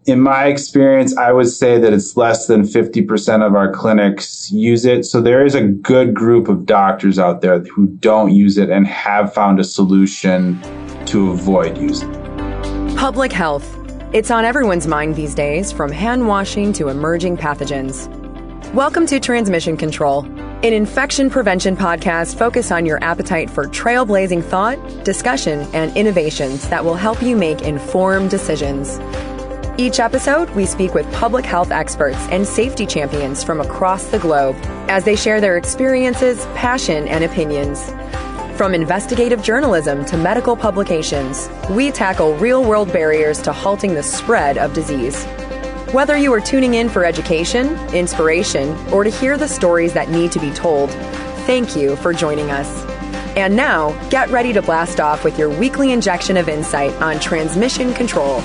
In my experience, I would say that it's less than 50% of our clinics use it. So there is a good group of doctors out there who don't use it and have found a solution to avoid using it. Public health. It's on everyone's mind these days, from hand washing to emerging pathogens. Welcome to Transmission Control, an infection prevention podcast focused on your appetite for trailblazing thought, discussion, and innovations that will help you make informed decisions. Each episode, we speak with public health experts and safety champions from across the globe as they share their experiences, passion, and opinions. From investigative journalism to medical publications, we tackle real-world barriers to halting the spread of disease. Whether you are tuning in for education, inspiration, or to hear the stories that need to be told, thank you for joining us. And now, get ready to blast off with your weekly injection of insight on transmission control.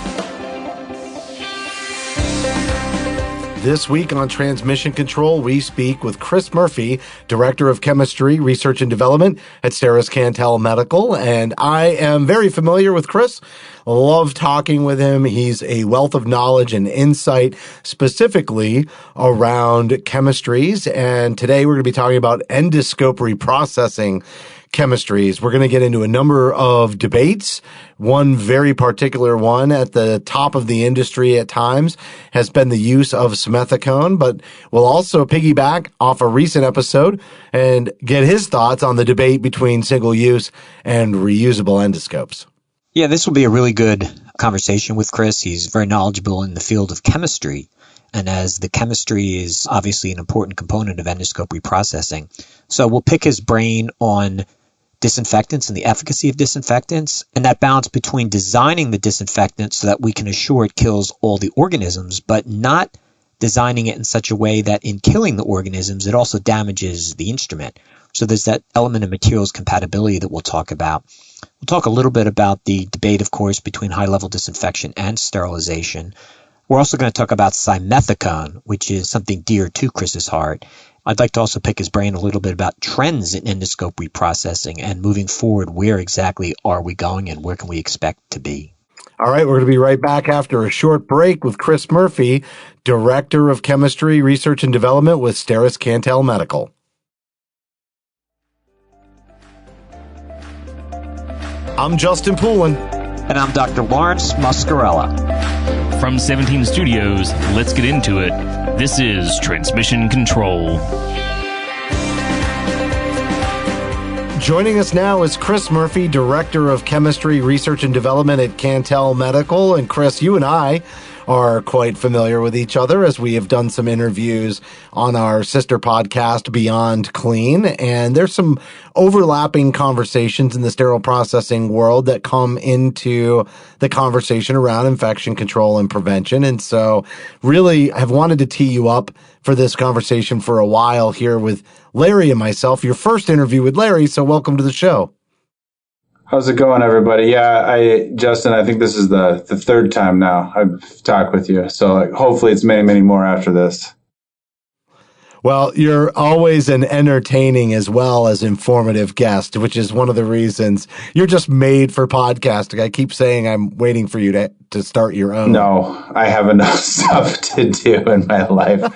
This week on Transmission Control, we speak with Kris Murphy, Director of Chemistry, Research and Development at Steris Cantel Medical. And I am very familiar with Kris. Love talking with him. He's a wealth of knowledge and insight, specifically around chemistries. And today we're going to be talking about endoscope reprocessing chemistries. We're going to get into a number of debates. One very particular one at the top of the industry at times has been the use of simethicone, but we'll also piggyback off a recent episode and get his thoughts on the debate between single-use and reusable endoscopes. Yeah, this will be a really good conversation with Kris. He's very knowledgeable in the field of chemistry. And as the chemistry is obviously an important component of endoscope reprocessing. So we'll pick his brain on disinfectants and the efficacy of disinfectants, and that balance between designing the disinfectant so that we can assure it kills all the organisms, but not designing it in such a way that in killing the organisms, it also damages the instrument. So there's that element of materials compatibility that we'll talk about. We'll talk a little bit about the debate, of course, between high-level disinfection and sterilization. We're also going to talk about simethicone, which is something dear to Kris's heart. I'd like to also pick his brain a little bit about trends in endoscope reprocessing and moving forward, where exactly are we going and where can we expect to be? All right, we're going to be right back after a short break with Kris Murphy, Director of Chemistry, Research and Development with Steris Cantel Medical. I'm Justin Poulin. And I'm Dr. Lawrence Muscarella. From 17 Studios, let's get into it. This is Transmission Control. Joining us now is Kris Murphy, Director of Chemistry, Research and Development at Cantel Medical. And Kris, you and I are quite familiar with each other as we have done some interviews on our sister podcast, Beyond Clean. And there's some overlapping conversations in the sterile processing world that come into the conversation around infection control and prevention. And so really have wanted to tee you up for this conversation for a while here with Larry and myself. Your first interview with Larry, so welcome to the show. How's it going, everybody? Yeah, Justin, I think this is the third time now I've talked with you. So hopefully it's many, many more after this. Well, you're always an entertaining as well as informative guest, which is one of the reasons you're just made for podcasting. I keep saying I'm waiting for you to start your own. No, I have enough stuff to do in my life.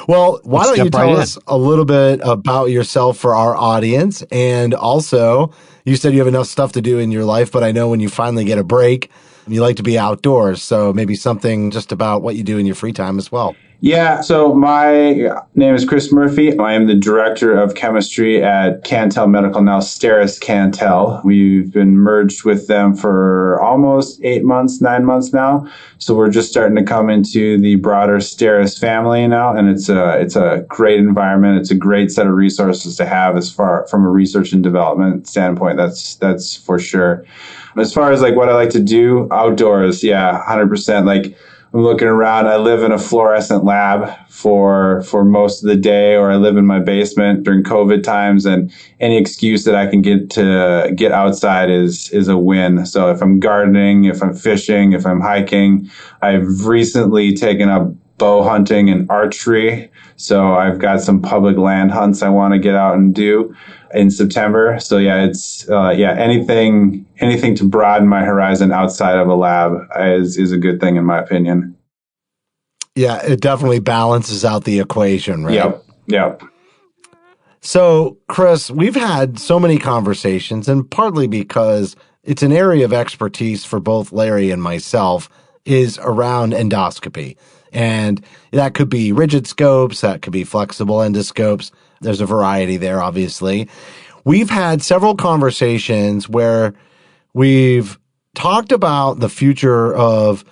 Well, why don't you tell us a little bit about yourself for our audience? And also, you said you have enough stuff to do in your life, but I know when you finally get a break, you like to be outdoors. So maybe something just about what you do in your free time as well. Yeah, so my name is Kris Murphy. I am the Director of Chemistry at Cantel Medical, now Steris Cantel. We've been merged with them for almost 9 months now. So we're just starting to come into the broader Steris family now, and it's a great environment. It's a great set of resources to have as far from a research and development standpoint. That's for sure. As far as like what I like to do outdoors, yeah, 100%. Like, I'm looking around. I live in a fluorescent lab for most of the day, or I live in my basement during COVID times, and any excuse that I can get outside is a win. So if I'm gardening, if I'm fishing, if I'm hiking, I've recently taken up bow hunting and archery. So I've got some public land hunts I want to get out and do in September. So yeah, it's anything to broaden my horizon outside of a lab is a good thing in my opinion. Yeah, it definitely balances out the equation, right? Yep. So, Kris, we've had so many conversations, and partly because it's an area of expertise for both Larry and myself, is around endoscopy. And that could be rigid scopes, that could be flexible endoscopes. There's a variety there, obviously. We've had several conversations where we've talked about the future of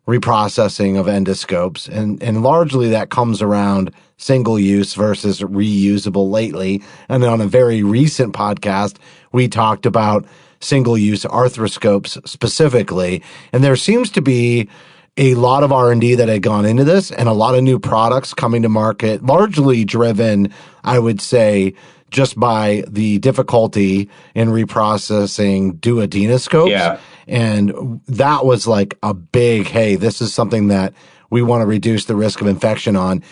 reprocessing of endoscopes, and largely that comes around single use versus reusable lately. And then on a very recent podcast, we talked about single use arthroscopes specifically. And there seems to be a lot of R&D that had gone into this and a lot of new products coming to market, largely driven, I would say, just by the difficulty in reprocessing duodenoscopes. Yeah. And that was like a big, hey, this is something that we want to reduce the risk of infection on.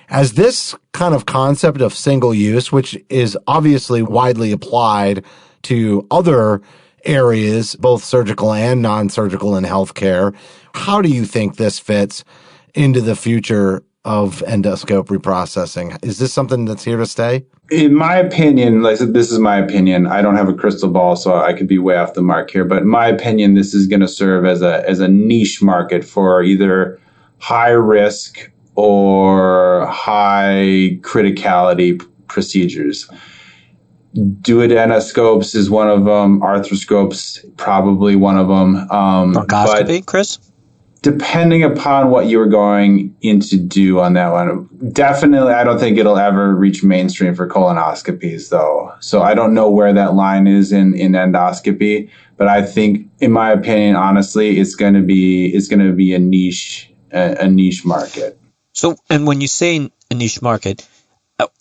As this kind of concept of single use, which is obviously widely applied to other areas, both surgical and non-surgical in healthcare, how do you think this fits into the future of endoscope reprocessing? Is this something that's here to stay? In my opinion, like I said, this is my opinion. I don't have a crystal ball, so I could be way off the mark here. But in my opinion, this is going to serve as a niche market for either high risk or high criticality procedures. Duodenoscopes is one of them. Arthroscopes, probably one of them. Bronchoscopy, Kris? Depending upon what you were going in to do on that one. Definitely, I don't think it'll ever reach mainstream for colonoscopies, though. So I don't know where that line is in endoscopy. But I think, in my opinion, honestly, it's going to be a niche market. So, and when you say a niche market,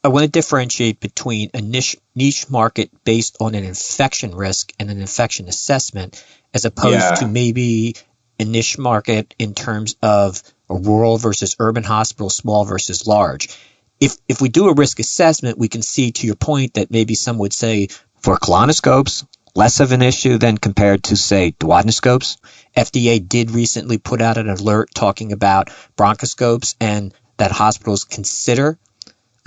I want to differentiate between a niche market based on an infection risk and an infection assessment, as opposed to maybe a niche market in terms of a rural versus urban hospital, small versus large. If we do a risk assessment, we can see, to your point, that maybe some would say for colonoscopes, less of an issue than compared to, say, duodenoscopes. FDA did recently put out an alert talking about bronchoscopes and that hospitals consider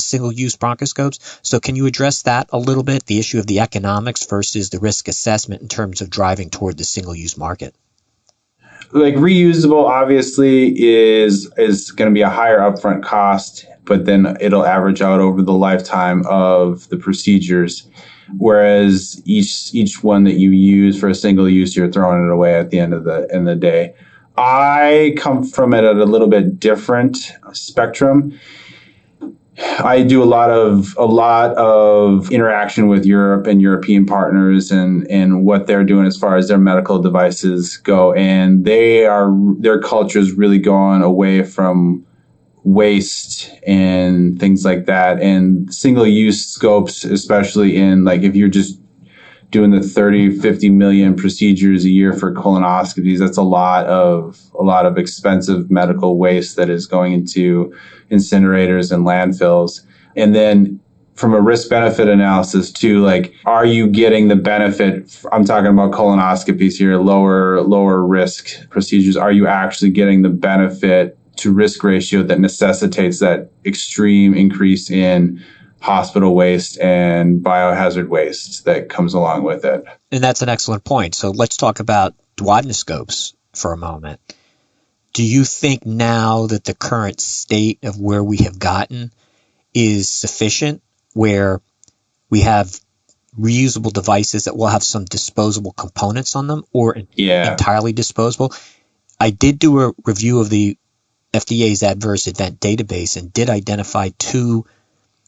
single-use bronchoscopes. So can you address that a little bit, the issue of the economics versus the risk assessment in terms of driving toward the single-use market? Like reusable obviously is going to be a higher upfront cost, but then it'll average out over the lifetime of the procedures. Whereas each one that you use for a single use, you're throwing it away at the end of the day. I come from it at a little bit different spectrum. I do a lot of interaction with Europe and European partners and what they're doing as far as their medical devices go. And their culture is really going away from waste and things like that. And single use scopes, especially in like, if you're just doing the 30, 50 million procedures a year for colonoscopies, that's a lot of expensive medical waste that is going into incinerators and landfills. And then from a risk benefit analysis too, like, are you getting the benefit? I'm talking about colonoscopies here, lower risk procedures. Are you actually getting the benefit to risk ratio that necessitates that extreme increase in hospital waste and biohazard waste that comes along with it? And that's an excellent point. So let's talk about duodenoscopes for a moment. Do you think now that the current state of where we have gotten is sufficient, where we have reusable devices that will have some disposable components on them, or entirely disposable? I did do a review of the FDA's adverse event database and did identify 2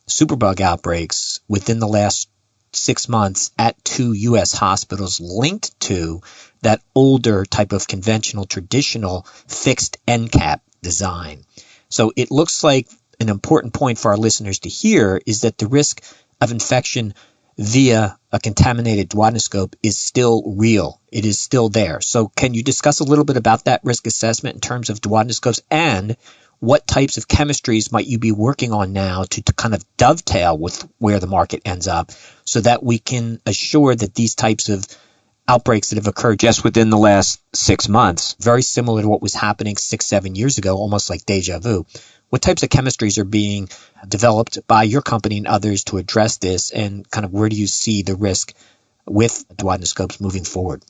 superbug outbreaks within the last 6 months at 2 U.S. hospitals linked to that older type of conventional, traditional fixed end cap design. So it looks like an important point for our listeners to hear is that the risk of infection via a contaminated duodenoscope is still real. It is still there. So can you discuss a little bit about that risk assessment in terms of duodenoscopes and what types of chemistries might you be working on now to kind of dovetail with where the market ends up so that we can assure that these types of outbreaks that have occurred just within the last 6 months, very similar to what was happening 6-7 years ago, almost like deja vu. What types of chemistries are being developed by your company and others to address this, and kind of where do you see the risk with duodenoscopes moving forward?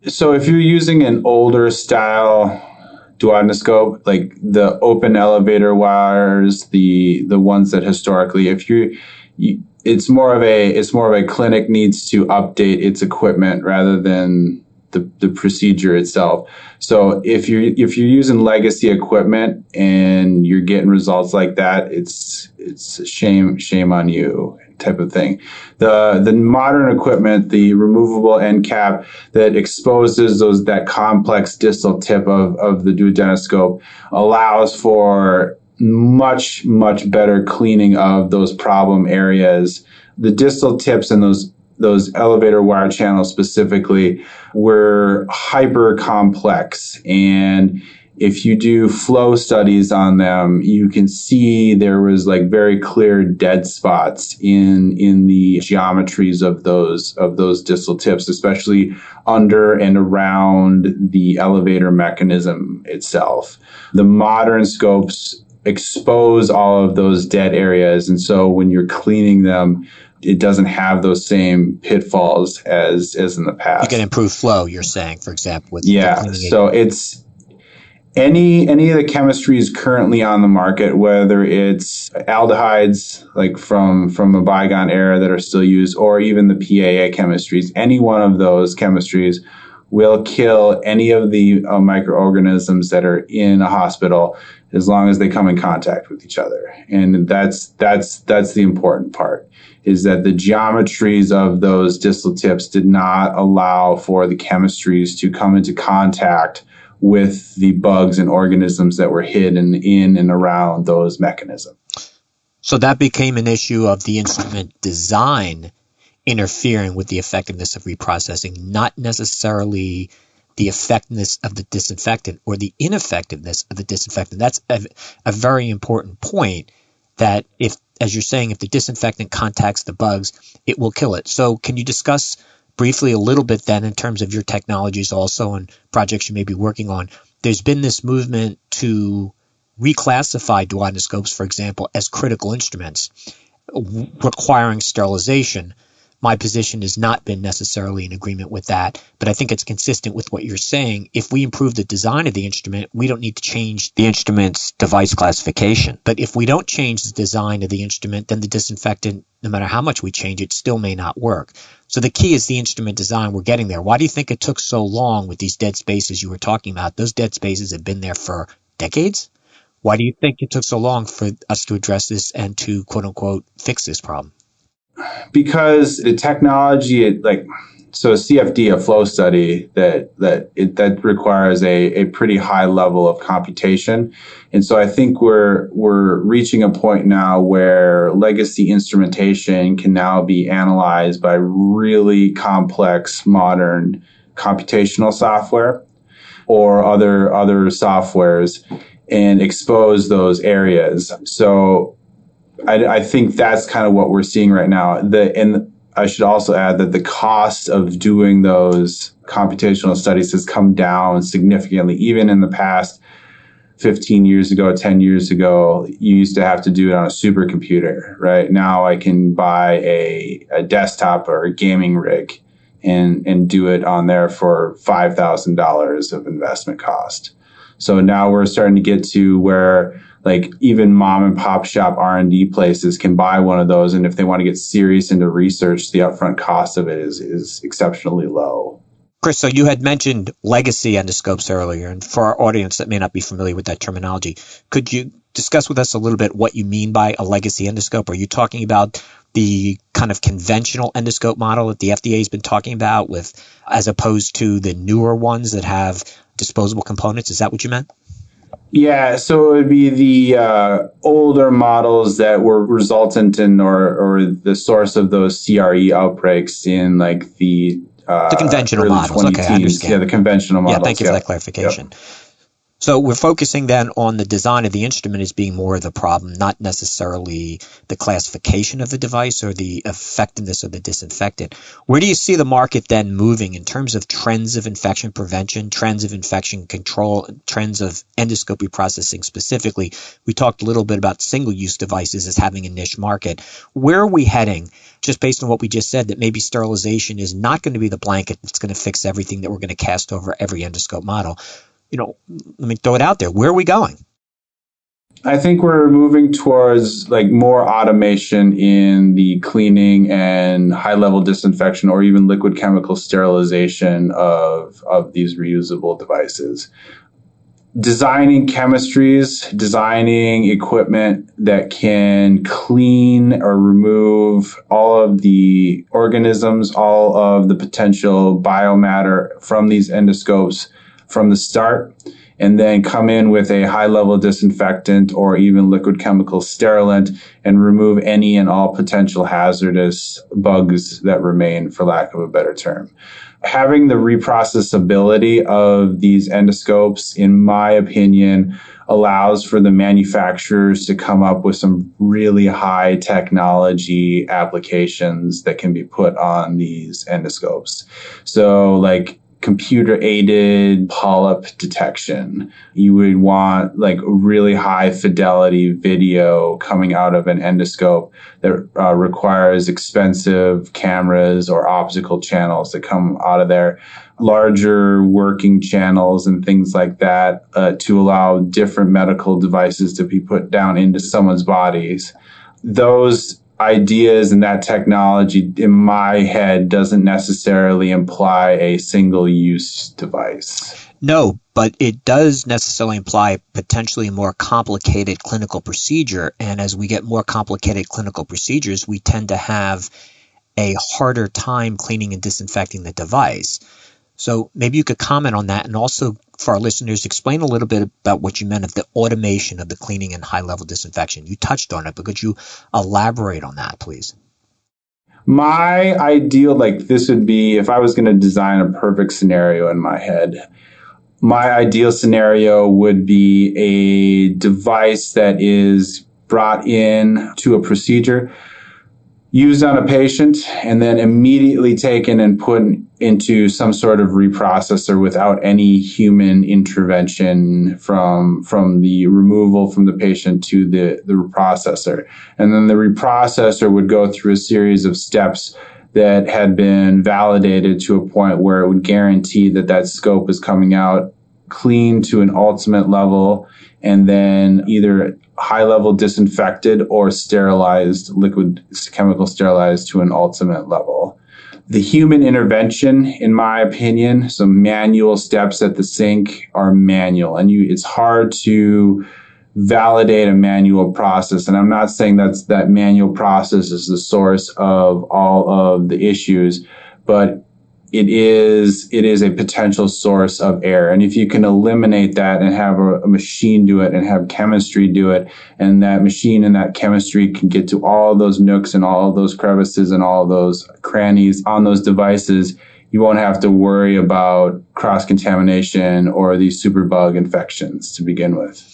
So if you're using an older style duodenoscope, like the open elevator wires, the ones that historically, it's more of a clinic needs to update its equipment rather than the procedure itself. So if you're using legacy equipment and you're getting results like that, it's shame on you type of thing. The modern equipment, the removable end cap that exposes that complex distal tip of the duodenoscope allows for much better cleaning of those problem areas. The distal tips and those elevator wire channels specifically were hyper complex, and if you do flow studies on them, you can see there was like very clear dead spots in the geometries of those distal tips, especially under and around the elevator mechanism itself. The modern scopes expose all of those dead areas, and so when you're cleaning them, it doesn't have those same pitfalls as in the past. You can improve flow, you're saying, for example, with cleaning. So it's any of the chemistries currently on the market, whether it's aldehydes like from a bygone era that are still used, or even the PAA chemistries, any one of those chemistries will kill any of the microorganisms that are in a hospital as long as they come in contact with each other. And that's the important part, is that the geometries of those distal tips did not allow for the chemistries to come into contact with the bugs and organisms that were hidden in and around those mechanisms. So that became an issue of the instrument design interfering with the effectiveness of reprocessing, not necessarily the effectiveness of the disinfectant or the ineffectiveness of the disinfectant. That's a very important point, that if, as you're saying, if the disinfectant contacts the bugs, it will kill it. So can you discuss briefly a little bit then in terms of your technologies also and projects you may be working on? There's been this movement to reclassify duodenoscopes, for example, as critical instruments requiring sterilization. My position has not been necessarily in agreement with that, but I think it's consistent with what you're saying. If we improve the design of the instrument, we don't need to change the instrument's device classification. But if we don't change the design of the instrument, then the disinfectant, no matter how much we change it, still may not work. So the key is the instrument design. We're getting there. Why do you think it took so long with these dead spaces you were talking about? Those dead spaces have been there for decades. Why do you think it took so long for us to address this and to, quote unquote, fix this problem? Because the technology, so CFD, a flow study, that requires a pretty high level of computation. And so I think we're reaching a point now where legacy instrumentation can now be analyzed by really complex modern computational software or other softwares and expose those areas. So I think that's kind of what we're seeing right now. And I should also add that the cost of doing those computational studies has come down significantly. Even in the past 15 years ago, 10 years ago, you used to have to do it on a supercomputer, right? Now I can buy a desktop or a gaming rig and do it on there for $5,000 of investment cost. So now we're starting to get to where even mom and pop shop R&D places can buy one of those. And if they want to get serious into research, the upfront cost of it is exceptionally low. Kris, so you had mentioned legacy endoscopes earlier. And for our audience that may not be familiar with that terminology, could you discuss with us a little bit what you mean by a legacy endoscope? Are you talking about the kind of conventional endoscope model that the FDA has been talking about as opposed to the newer ones that have disposable components? Is that what you meant? Yeah, so it would be the older models that were resultant in or the source of those CRE outbreaks in the conventional models. Okay, I understand. Yeah, the conventional models. Yeah, thank you for that clarification. Yep. So we're focusing then on the design of the instrument as being more of the problem, not necessarily the classification of the device or the effectiveness of the disinfectant. Where do you see the market then moving in terms of trends of infection prevention, trends of infection control, trends of endoscope reprocessing specifically? We talked a little bit about single-use devices as having a niche market. Where are we heading, just based on what we just said, that maybe sterilization is not going to be the blanket that's going to fix everything that we're going to cast over every endoscope model? Let me throw it out there. Where are we going? I think we're moving towards like more automation in the cleaning and high-level disinfection or even liquid chemical sterilization of these reusable devices. Designing chemistries, designing equipment that can clean or remove all of the organisms, all of the potential biomatter from these endoscopes from the start, and then come in with a high-level disinfectant or even liquid chemical sterilant and remove any and all potential hazardous bugs that remain, for lack of a better term. Having the reprocessability of these endoscopes, in my opinion, allows for the manufacturers to come up with some really high technology applications that can be put on these endoscopes. So like computer-aided polyp detection. You would want like really high fidelity video coming out of an endoscope that requires expensive cameras or optical channels that come out of there, larger working channels and things like that to allow different medical devices to be put down into someone's bodies. Those ideas and that technology in my head doesn't necessarily imply a single-use device. No, but it does necessarily imply potentially a more complicated clinical procedure. And as we get more complicated clinical procedures, we tend to have a harder time cleaning and disinfecting the device. So maybe you could comment on that, and also for our listeners, explain a little bit about what you meant of the automation of the cleaning and high-level disinfection. You touched on it, but could you elaborate on that, please? My ideal, this would be if I was going to design a perfect scenario in my head. My ideal scenario would be a device that is brought in to a procedure, used on a patient, and then immediately taken and put into some sort of reprocessor without any human intervention from the removal from the patient to the reprocessor. And then the reprocessor would go through a series of steps that had been validated to a point where it would guarantee that scope is coming out clean to an ultimate level, and then either high-level disinfected or sterilized, liquid chemical sterilized to an ultimate level. The human intervention, in my opinion, some manual steps at the sink are manual, and it's hard to validate a manual process. And I'm not saying that manual process is the source of all of the issues, but it is a potential source of error. And if you can eliminate that and have a machine do it and have chemistry do it, and that machine and that chemistry can get to all of those nooks and all of those crevices and all of those crannies on those devices, you won't have to worry about cross-contamination or these superbug infections to begin with.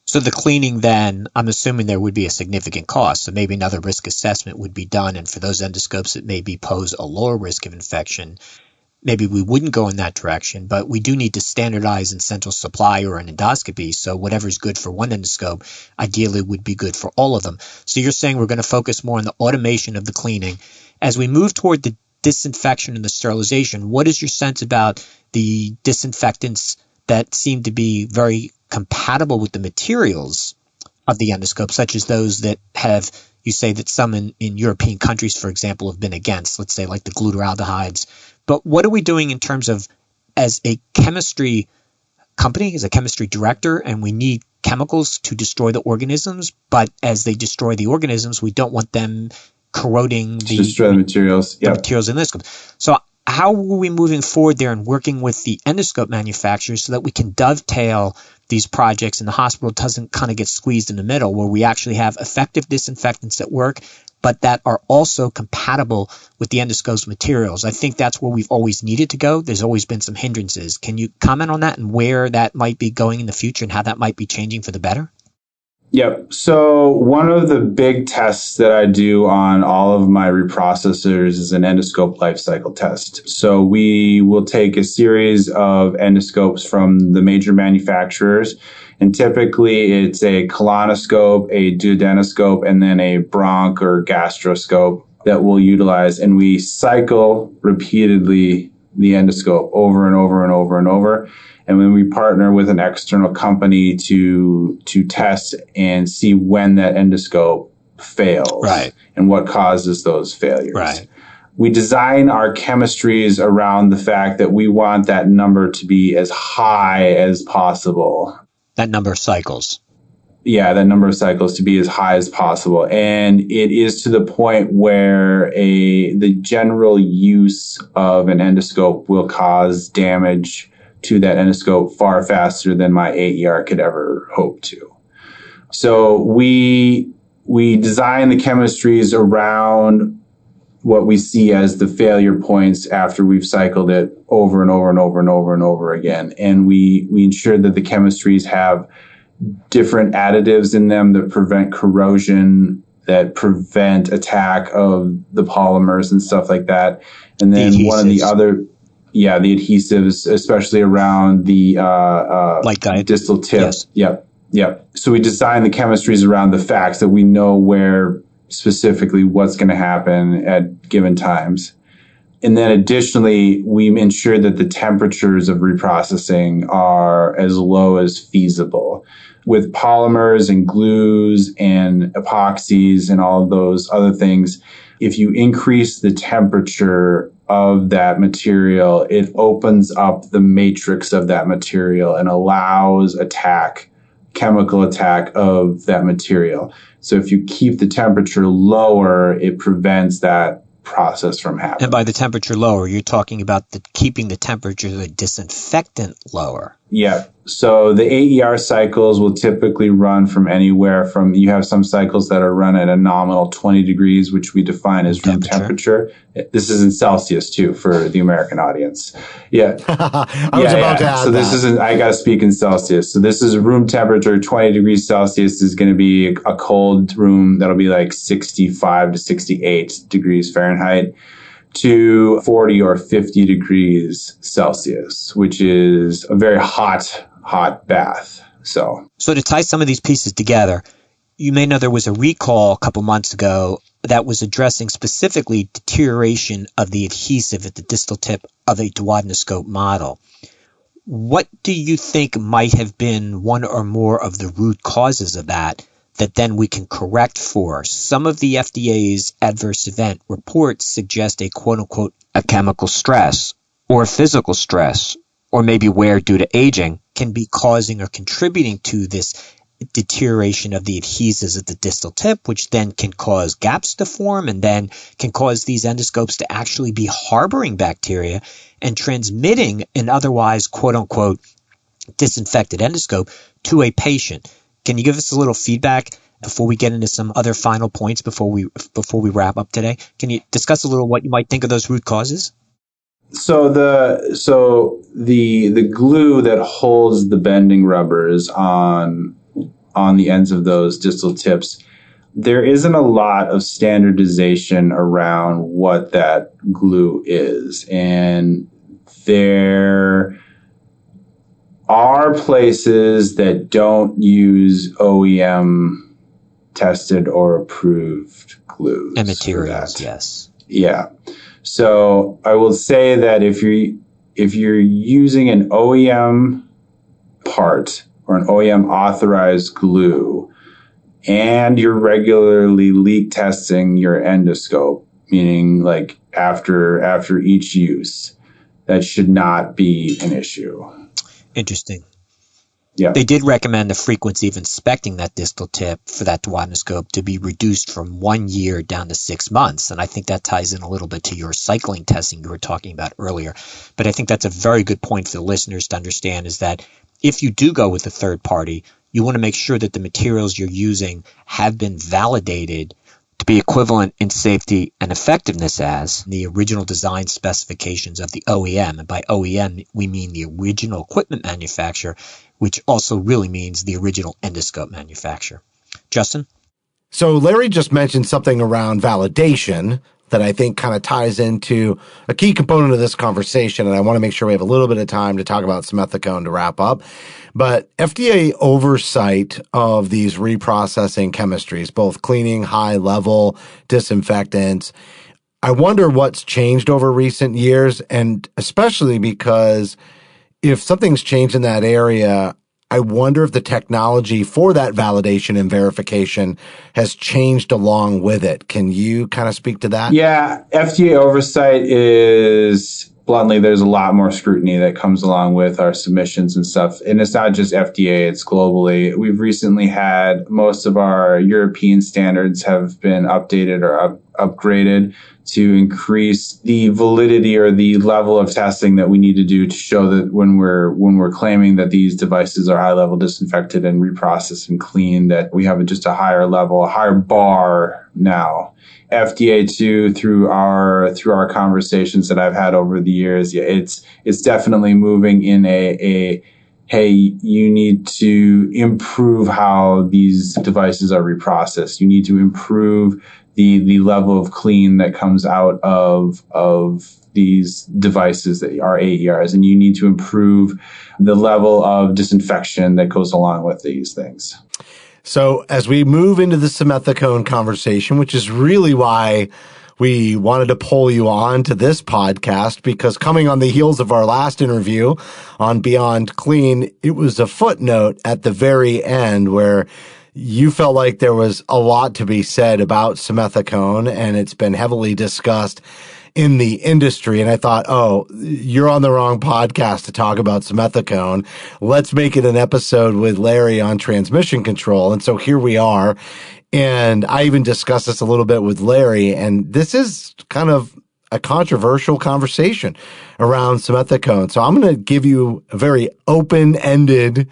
So the cleaning then, I'm assuming there would be a significant cost. So maybe another risk assessment would be done. And for those endoscopes that maybe pose a lower risk of infection, maybe we wouldn't go in that direction. But we do need to standardize in central supply or an endoscopy. So whatever's good for one endoscope, ideally would be good for all of them. So you're saying we're going to focus more on the automation of the cleaning. As we move toward the disinfection and the sterilization, what is your sense about the disinfectants that seem to be very compatible with the materials of the endoscope, such as those that have, you say that some in European countries, for example, have been against, let's say like the glutaraldehydes. But what are we doing in terms of, as a chemistry company, as a chemistry director, and we need chemicals to destroy the organisms, but as they destroy the organisms, we don't want them corroding destroy the materials. The materials in the endoscope. So how are we moving forward there and working with the endoscope manufacturers so that we can dovetail these projects and the hospital doesn't kind of get squeezed in the middle, where we actually have effective disinfectants that work but that are also compatible with the endoscope's materials. I think that's where we've always needed to go. There's always been some hindrances. Can you comment on that and where that might be going in the future and how that might be changing for the better? Yep. So one of the big tests that I do on all of my reprocessors is an endoscope life cycle test. So we will take a series of endoscopes from the major manufacturers, and typically it's a colonoscope, a duodenoscope, and then a bronch or gastroscope that we'll utilize. And we cycle repeatedly the endoscope over and over and over and over. And when we partner with an external company to test and see when that endoscope fails, right, and what causes those failures. Right. We design our chemistries around the fact that we want that number to be as high as possible. That number of cycles. Yeah, that number of cycles to be as high as possible. And it is to the point where the general use of an endoscope will cause damage to that endoscope far faster than my AER could ever hope to. So we design the chemistries around what we see as the failure points after we've cycled it over and over and over and over and over again. And we ensure that the chemistries have different additives in them that prevent corrosion, that prevent attack of the polymers and stuff like that. And then one of the other... Yeah, the adhesives, especially around the distal tip. Yes. Yep. So we design the chemistries around the facts that we know where specifically what's going to happen at given times. And then additionally, we ensure that the temperatures of reprocessing are as low as feasible. With polymers and glues and epoxies and all of those other things, if you increase the temperature of that material, it opens up the matrix of that material and allows chemical attack of that material. So if you keep the temperature lower, it prevents that process from happening. And by the temperature lower, you're talking about keeping the temperature of the disinfectant lower. Yeah. So the AER cycles will typically run from anywhere from, you have some cycles that are run at a nominal 20 degrees, which we define as room temperature. This is in Celsius too for the American audience. Yeah. I was about to add so this isn't, I got to speak in Celsius. So this is room temperature, 20 degrees Celsius is going to be a cold room that'll be like 65 to 68 degrees Fahrenheit. To 40 or 50 degrees Celsius, which is a very hot bath. So to tie some of these pieces together, you may know there was a recall a couple months ago that was addressing specifically deterioration of the adhesive at the distal tip of a duodenoscope model. What do you think might have been one or more of the root causes of that then we can correct for? Some of the FDA's adverse event reports suggest a quote-unquote a chemical stress or a physical stress or maybe wear due to aging can be causing or contributing to this deterioration of the adhesives at the distal tip, which then can cause gaps to form and then can cause these endoscopes to actually be harboring bacteria and transmitting an otherwise quote-unquote disinfected endoscope to a patient. Can you give us a little feedback before we get into some other final points before we wrap up today? Can you discuss a little what you might think of those root causes? So the glue that holds the bending rubbers on the ends of those distal tips, there isn't a lot of standardization around what that glue is, and there are places that don't use OEM tested or approved glues and materials. Yes. Yeah. So I will say that if you're using an OEM part or an OEM authorized glue and you're regularly leak testing your endoscope, meaning like after each use, that should not be an issue. Interesting. Yeah. They did recommend the frequency of inspecting that distal tip for that duodenoscope to be reduced from 1 year down to 6 months. And I think that ties in a little bit to your cycling testing you were talking about earlier. But I think that's a very good point for the listeners to understand is that if you do go with a third party, you want to make sure that the materials you're using have been validated to be equivalent in safety and effectiveness as the original design specifications of the OEM. And by OEM, we mean the original equipment manufacturer, which also really means the original endoscope manufacturer. Justin? So Larry just mentioned something around validation that I think kind of ties into a key component of this conversation, and I want to make sure we have a little bit of time to talk about simethicone to wrap up. But FDA oversight of these reprocessing chemistries, both cleaning, high-level disinfectants, I wonder what's changed over recent years, and especially because if something's changed in that area, I wonder if the technology for that validation and verification has changed along with it. Can you kind of speak to that? Yeah, FDA oversight is, bluntly, there's a lot more scrutiny that comes along with our submissions and stuff. And it's not just FDA, it's globally. We've recently had most of our European standards have been updated or upgraded to increase the validity or the level of testing that we need to do to show that when we're claiming that these devices are high level disinfected and reprocessed and clean, that we have just a higher level, a higher bar now. FDA too, through our conversations that I've had over the years, yeah, it's definitely moving in a hey, you need to improve how these devices are reprocessed. You need to improve the level of clean that comes out of these devices that are AERs, and you need to improve the level of disinfection that goes along with these things. So as we move into the simethicone conversation, which is really why we wanted to pull you on to this podcast, because coming on the heels of our last interview on Beyond Clean, it was a footnote at the very end where you felt like there was a lot to be said about simethicone, and it's been heavily discussed in the industry. And I thought, oh, you're on the wrong podcast to talk about simethicone. Let's make it an episode with Larry on transmission control. And so here we are. And I even discussed this a little bit with Larry. And this is kind of a controversial conversation around simethicone. So I'm going to give you a very open-ended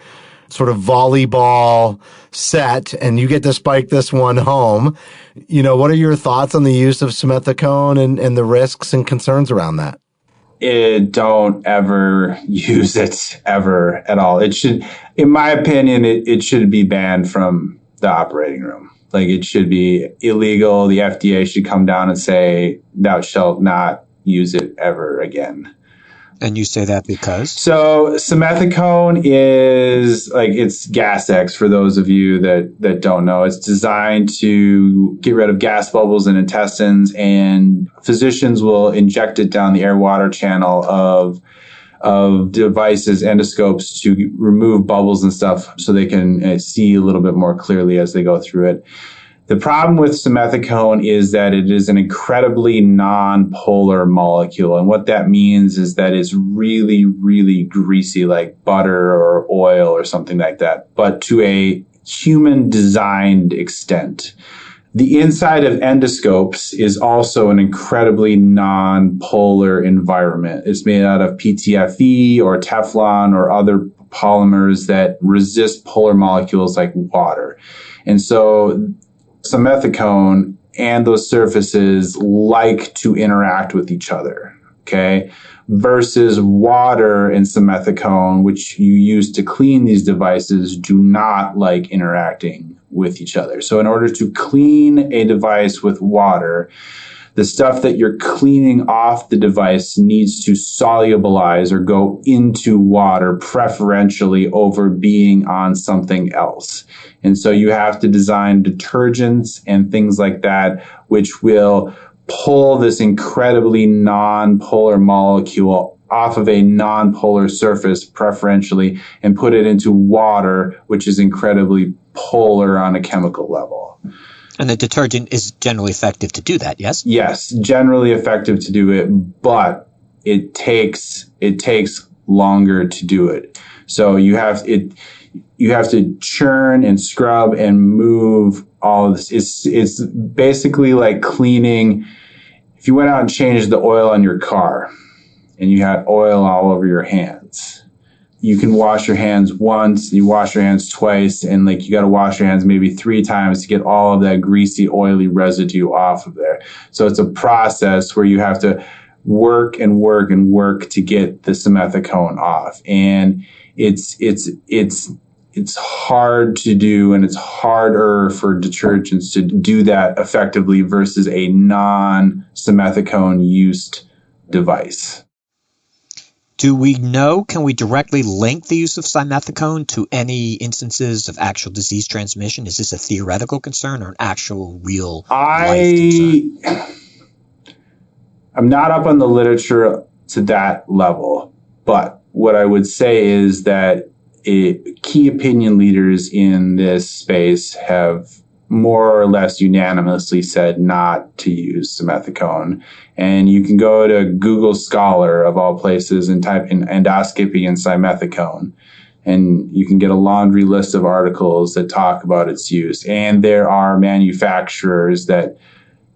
sort of volleyball set, and you get to spike this one home. You know, what are your thoughts on the use of simethicone and the risks and concerns around that? Don't ever use it ever at all. It should, in my opinion, it should be banned from the operating room. Like, it should be illegal. The FDA should come down and say, thou shalt not use it ever again. And you say that because? So simethicone is it's Gas X for those of you that don't know. It's designed to get rid of gas bubbles in intestines, and physicians will inject it down the air-water channel of devices, endoscopes, to remove bubbles and stuff so they can see a little bit more clearly as they go through it. The problem with simethicone is that it is an incredibly non-polar molecule. And what that means is that it's really, really greasy, like butter or oil or something like that, but to a human-designed extent. The inside of endoscopes is also an incredibly non-polar environment. It's made out of PTFE or Teflon or other polymers that resist polar molecules like water. And so simethicone and those surfaces like to interact with each other, okay? Versus water and simethicone, which you use to clean these devices, do not like interacting with each other. So in order to clean a device with water, the stuff that you're cleaning off the device needs to solubilize or go into water, preferentially over being on something else. And so you have to design detergents and things like that, which will pull this incredibly non-polar molecule off of a non-polar surface preferentially and put it into water, which is incredibly polar on a chemical level. And the detergent is generally effective to do that, yes? Yes, generally effective to do it, but it takes longer to do it. So you have to churn and scrub and move all of this. It's basically like cleaning. If you went out and changed the oil on your car and you had oil all over your hands, you can wash your hands once, you wash your hands twice, and like you got to wash your hands maybe 3 times to get all of that greasy, oily residue off of there. So it's a process where you have to work and work and work to get the simethicone off. And it's hard to do, and it's harder for detergents to do that effectively versus a non-simethicone used device. Do we know, can we directly link the use of simethicone to any instances of actual disease transmission? Is this a theoretical concern or an actual real life concern? I'm not up on the literature to that level, but what I would say is that key opinion leaders in this space have more or less unanimously said not to use simethicone. And you can go to Google Scholar, of all places, and type in endoscopy and simethicone. And you can get a laundry list of articles that talk about its use. And there are manufacturers that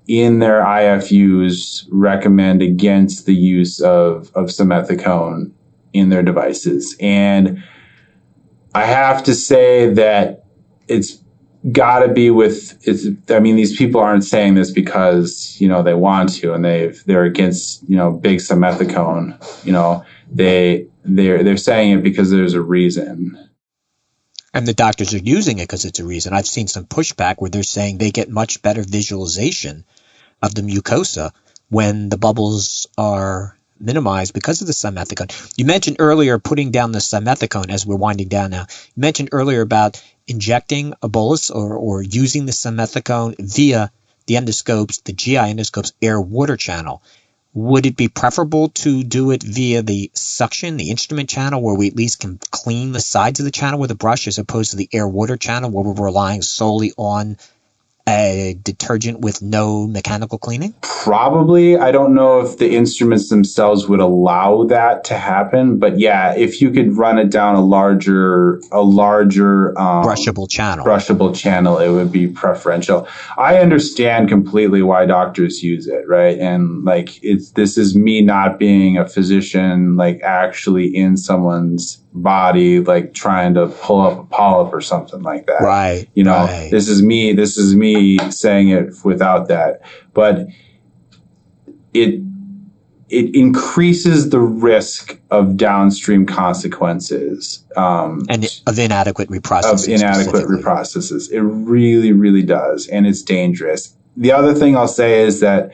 in their IFUs recommend against the use of simethicone in their devices. And I have to say that it's got to be these people aren't saying this because, they want to and they're against, big simethicone. They're saying it because there's a reason. And the doctors are using it because it's a reason. I've seen some pushback where they're saying they get much better visualization of the mucosa when the bubbles are minimized because of the simethicone. You mentioned earlier putting down the simethicone as we're winding down now. You mentioned earlier about injecting a bolus or using the simethicone via the endoscopes, the GI endoscopes air-water channel. Would it be preferable to do it via the suction, the instrument channel, where we at least can clean the sides of the channel with a brush as opposed to the air-water channel where we're relying solely on a detergent with no mechanical cleaning? Probably. I don't know if the instruments themselves would allow that to happen, but yeah, if you could run it down a larger brushable channel, it would be preferential. I understand completely why doctors use it, right? And this is me not being a physician, actually in someone's body, trying to pull up a polyp or something like that. Right. Right. This is me saying it without that. But it increases the risk of downstream consequences. And of inadequate reprocessing. It really, really does. And it's dangerous. The other thing I'll say is that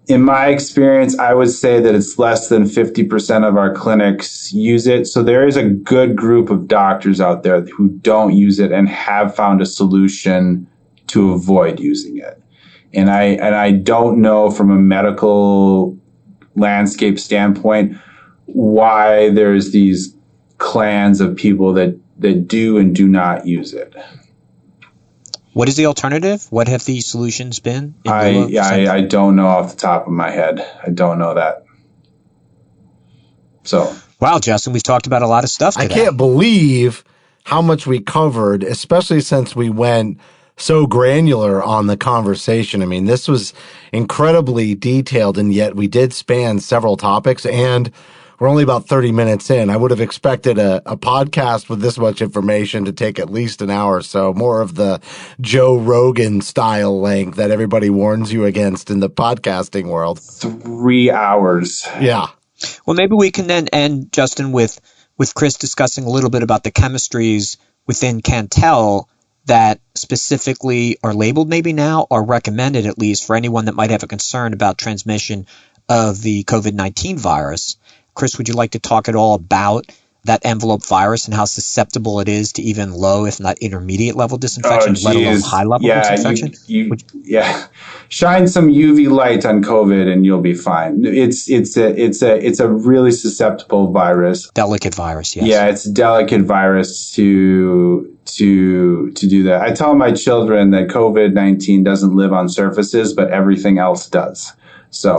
in my experience, I would say that it's less than 50% of our clinics use it. So there is a good group of doctors out there who don't use it and have found a solution to avoid using it. And I don't know from a medical landscape standpoint why there's these clans of people that do and do not use it. What is the alternative? What have the solutions been? I don't know off the top of my head. I don't know that. So. Wow, Justin, we've talked about a lot of stuff today. I can't believe how much we covered, especially since we went so granular on the conversation. I mean, this was incredibly detailed, and yet we did span several topics, and we're only about 30 minutes in. I would have expected a podcast with this much information to take at least an hour or so, more of the Joe Rogan style length that everybody warns you against in the podcasting world. 3 hours. Yeah. Well, maybe we can then end, Justin, with Kris discussing a little bit about the chemistries within Cantel that specifically are labeled maybe now or recommended at least for anyone that might have a concern about transmission of the COVID-19 virus. Kris, would you like to talk at all about that envelope virus and how susceptible it is to even low, if not intermediate level disinfection, let alone high level disinfection? Shine some UV light on COVID and you'll be fine. It's a really susceptible virus. Delicate virus, yes. Yeah, it's a delicate virus to do that. I tell my children that COVID-19 doesn't live on surfaces, but everything else does. So,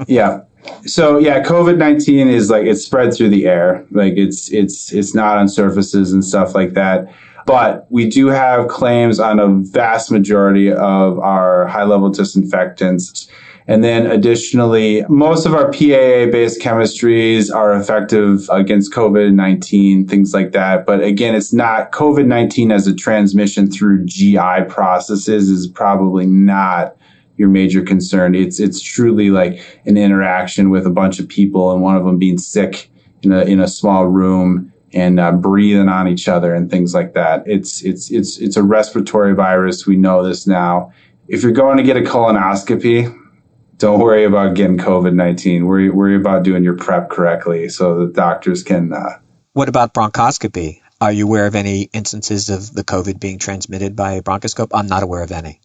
yeah. So yeah, COVID-19 is it's spread through the air. It's not on surfaces and stuff like that. But we do have claims on a vast majority of our high-level disinfectants. And then additionally, most of our PAA-based chemistries are effective against COVID-19, things like that. But again, it's not COVID-19 as a transmission through GI processes is probably not your major concern. It's truly like an interaction with a bunch of people and one of them being sick in a small room and breathing on each other and things like that. It's a respiratory virus. We know this now. If you're going to get a colonoscopy, don't worry about getting COVID-19. Worry about doing your prep correctly so the doctors can. What about bronchoscopy? Are you aware of any instances of the COVID being transmitted by a bronchoscope? I'm not aware of any.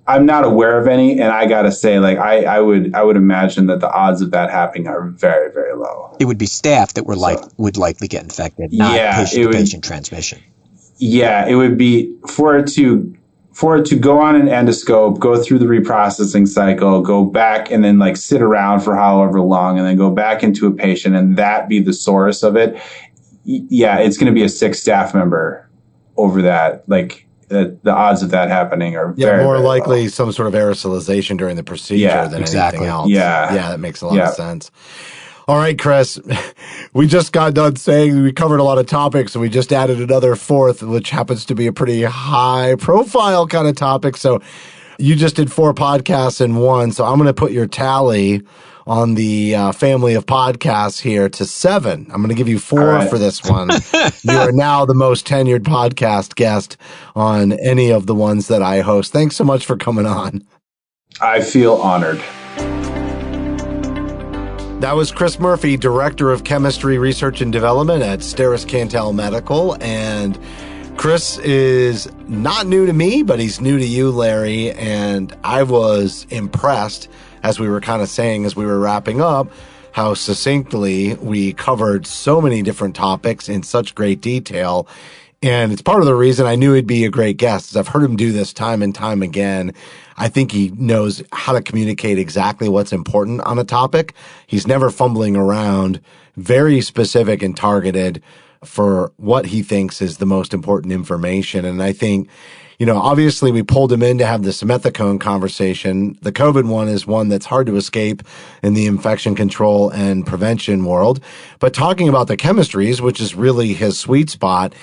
I'm not aware of any, and I gotta say, like I would imagine that the odds of that happening are very, very low. It would be staff that would likely get infected, not patient-to-patient transmission. Yeah, it would be for it to go on an endoscope, go through the reprocessing cycle, go back and then like sit around for however long and then go back into a patient and that be the source of it. Yeah, it's going to be a sick staff member over that. Like the odds of that happening are very, more very likely low. Some sort of aerosolization during the procedure than anything else. Yeah, that makes a lot of sense. All right, Kris, we just got done saying we covered a lot of topics, and we just added another fourth, which happens to be a pretty high-profile kind of topic. So you just did 4 podcasts in one, so I'm going to put your tally on the family of podcasts here to 7. I'm going to give you 4 for this one. You are now the most tenured podcast guest on any of the ones that I host. Thanks so much for coming on. I feel honored. That was Kris Murphy, Director of Chemistry Research and Development at Steris Cantel Medical. And Kris is not new to me, but he's new to you, Larry. And I was impressed, as we were kind of saying as we were wrapping up, how succinctly we covered so many different topics in such great detail. And it's part of the reason I knew he'd be a great guest, is I've heard him do this time and time again. I think he knows how to communicate exactly what's important on a topic. He's never fumbling around, very specific and targeted for what he thinks is the most important information. And I think, obviously we pulled him in to have the simethicone conversation. The COVID one is one that's hard to escape in the infection control and prevention world. But talking about the chemistries, which is really his sweet spot,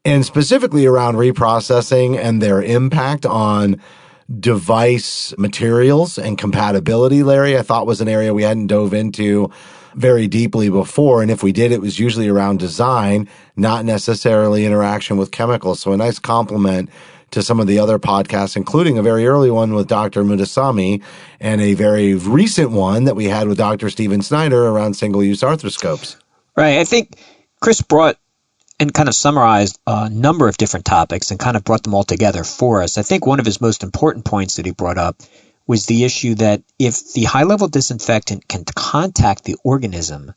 and specifically around reprocessing and their impact on device materials and compatibility, Larry, I thought was an area we hadn't dove into very deeply before. And if we did, it was usually around design, not necessarily interaction with chemicals. So a nice compliment to some of the other podcasts, including a very early one with Dr. Mutasamy and a very recent one that we had with Dr. Stephen Snyder around single-use arthroscopes. Right. I think Kris brought and kind of summarized a number of different topics and kind of brought them all together for us. I think one of his most important points that he brought up was the issue that if the high-level disinfectant can contact the organism,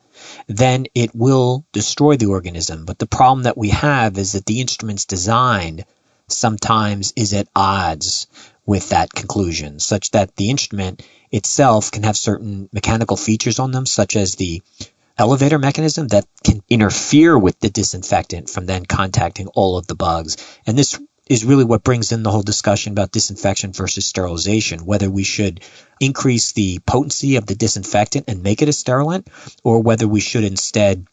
then it will destroy the organism. But the problem that we have is that the instrument's design sometimes is at odds with that conclusion, such that the instrument itself can have certain mechanical features on them, such as the elevator mechanism that can interfere with the disinfectant from then contacting all of the bugs. And this is really what brings in the whole discussion about disinfection versus sterilization, whether we should increase the potency of the disinfectant and make it a sterilant, or whether we should instead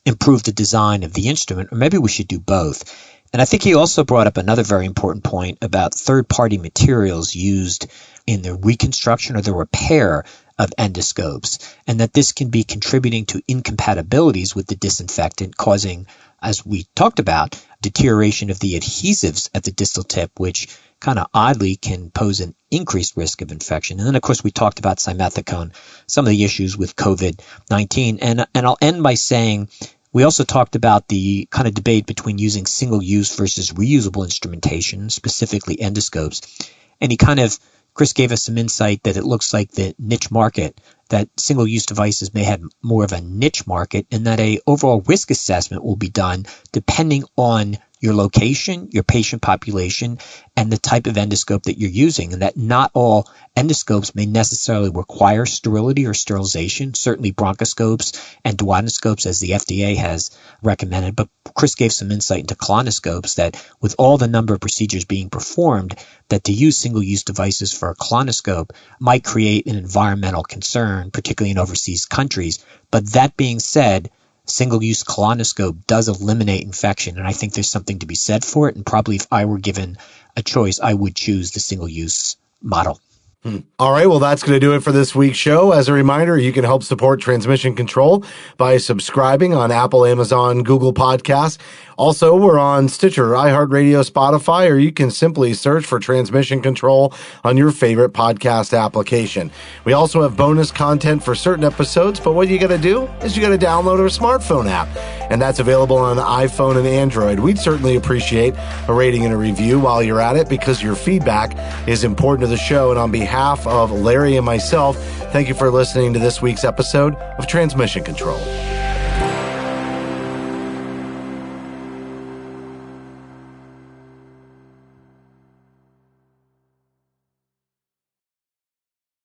improve the design of the instrument, or maybe we should do both. And I think he also brought up another very important point about third-party materials used in the reconstruction or the repair of endoscopes, and that this can be contributing to incompatibilities with the disinfectant, causing, as we talked about, deterioration of the adhesives at the distal tip, which kind of oddly can pose an increased risk of infection. And then, of course, we talked about simethicone, some of the issues with COVID-19. And I'll end by saying we also talked about the kind of debate between using single-use versus reusable instrumentation, specifically endoscopes. And Kris gave us some insight that it looks like the niche market, that single-use devices may have more of a niche market, and that a overall risk assessment will be done depending on your location, your patient population, and the type of endoscope that you're using, and that not all endoscopes may necessarily require sterility or sterilization. Certainly bronchoscopes and duodenoscopes, as the FDA has recommended. But Kris gave some insight into colonoscopes that with all the number of procedures being performed, that to use single-use devices for a colonoscope might create an environmental concern, particularly in overseas countries. But that being said, single-use colonoscope does eliminate infection, and I think there's something to be said for it. And probably if I were given a choice, I would choose the single-use model. All right, well, that's going to do it for this week's show. As a reminder, you can help support Transmission Control by subscribing on Apple, Amazon, Google Podcasts. Also, we're on Stitcher, iHeartRadio, Spotify, or you can simply search for Transmission Control on your favorite podcast application. We also have bonus content for certain episodes, but what you got to do is you got to download our smartphone app, and that's available on iPhone and Android. We'd certainly appreciate a rating and a review while you're at it, because your feedback is important to the show. And on behalf of Larry and myself, thank you for listening to this week's episode of Transmission Control.